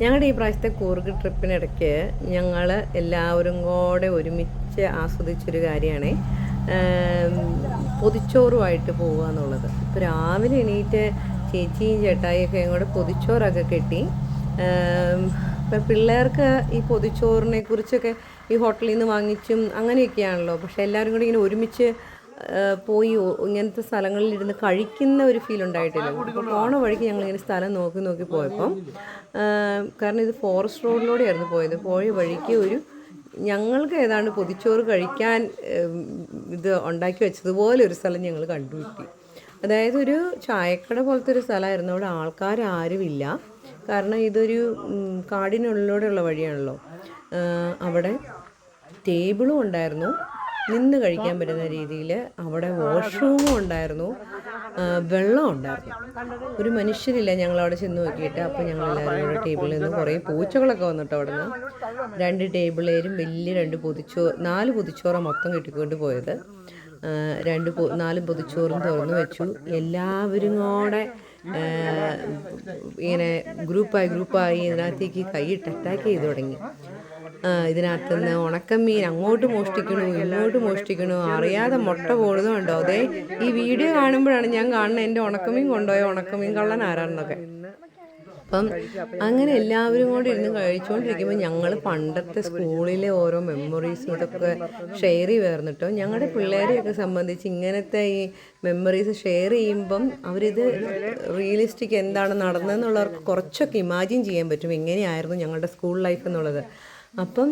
ഞങ്ങളുടെ ഈ പ്രാവശ്യത്തെ കൂർഗ് ട്രിപ്പിനിടയ്ക്ക് ഞങ്ങൾ എല്ലാവരും കൂടെ ഒരുമിച്ച് ആസ്വദിച്ചൊരു കാര്യമാണ് പൊതിച്ചോറുമായിട്ട് പോവുക എന്നുള്ളത്. ഇപ്പോൾ രാവിലെ എണീറ്റ് ചേച്ചിയും ചേട്ടായിയൊക്കെ കൂടെ പൊതിച്ചോറൊക്കെ കെട്ടി. ഇപ്പം പിള്ളേർക്ക് ഈ പൊതിച്ചോറിനെ കുറിച്ചൊക്കെ ഈ ഹോട്ടലിൽ നിന്ന് വാങ്ങിച്ചും അങ്ങനെയൊക്കെയാണല്ലോ. പക്ഷേ എല്ലാവരും കൂടി ഇങ്ങനെ ഒരുമിച്ച് പോയി ഇങ്ങനത്തെ സ്ഥലങ്ങളിലിരുന്ന് കഴിക്കുന്ന ഒരു ഫീൽ ഉണ്ടായിട്ടില്ല. അപ്പോൾ പോണ വഴിക്ക് ഞങ്ങളിങ്ങനെ സ്ഥലം നോക്കി നോക്കി പോയപ്പം, കാരണം ഇത് ഫോറസ്റ്റ് റോഡിലൂടെയായിരുന്നു പോയത്. പോയ വഴിക്ക് ഞങ്ങൾക്ക് ഏതാണ്ട് പൊതിച്ചോറ് കഴിക്കാൻ ഇത് ഉണ്ടാക്കി വെച്ചതുപോലെ ഒരു സ്ഥലം ഞങ്ങൾ കണ്ടുകിട്ടി. അതായത് ഒരു ചായക്കട പോലത്തെ ഒരു സ്ഥലമായിരുന്നു. അവിടെ ആൾക്കാരാരുമില്ല, കാരണം ഇതൊരു കാടിനുള്ളിലൂടെയുള്ള വഴിയാണല്ലോ. അവിടെ ടേബിളും ഉണ്ടായിരുന്നു, നിന്ന് കഴിക്കാൻ പറ്റുന്ന രീതിയിൽ. അവിടെ വാഷ്റൂമും ഉണ്ടായിരുന്നു, വെള്ളം ഉണ്ടായിരുന്നു. ഒരു മനുഷ്യരില്ല ഞങ്ങളവിടെ ചെന്ന് നോക്കിയിട്ട്. അപ്പോൾ ഞങ്ങളെല്ലാവരും കൂടെ ടേബിളിൽ നിന്ന് കുറേ പൂച്ചകളൊക്കെ വന്നിട്ട് അവിടെ നിന്ന് 2 ടേബിളേരും വലിയ 4 പൊതിച്ചോറാണ് മൊത്തം കിട്ടിക്കൊണ്ട് പോയത്. 4 പൊതിച്ചോറും തുറന്നു വെച്ചു. എല്ലാവരും കൂടെ ഇങ്ങനെ ഗ്രൂപ്പായി ഇതിനകത്തേക്ക് കൈയിട്ട് അറ്റാക്ക് ചെയ്ത് തുടങ്ങി. ഇതിനകത്തുനിന്ന് ഉണക്കമീൻ അങ്ങോട്ട് മോഷ്ടിക്കണു ഇങ്ങോട്ട് മോഷ്ടിക്കണു, അറിയാതെ മുട്ട പോകുന്നുണ്ടോ. അതെ, ഈ വീഡിയോ കാണുമ്പോഴാണ് ഞാൻ കാണുന്നത് എൻ്റെ ഉണക്കമീൻ കൊണ്ടുപോയ ഉണക്കമീൻ കള്ളൻ ആരാണെന്നൊക്കെ. അപ്പം അങ്ങനെ എല്ലാവരും കൂടി ഇരുന്ന് കഴിച്ചുകൊണ്ടിരിക്കുമ്പോൾ ഞങ്ങൾ പണ്ടത്തെ സ്കൂളിലെ ഓരോ മെമ്മറീസും ഇതൊക്കെ ഷെയർ ചെയ്യുമായിരുന്നു കേട്ടോ. ഞങ്ങളുടെ പിള്ളേരെയൊക്കെ സംബന്ധിച്ച് ഇങ്ങനത്തെ ഈ മെമ്മറീസ് ഷെയർ ചെയ്യുമ്പം അവരിത് റിയലിസ്റ്റിക് എന്താണ് നടന്നതെന്നുള്ളവർക്ക് കുറച്ചൊക്കെ ഇമാജിൻ ചെയ്യാൻ പറ്റും എങ്ങനെയായിരുന്നു ഞങ്ങളുടെ സ്കൂൾ ലൈഫ് എന്നുള്ളത്. അപ്പം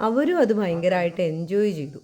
അവരും അത് ഭയങ്കരമായിട്ട് എൻജോയ് ചെയ്തു.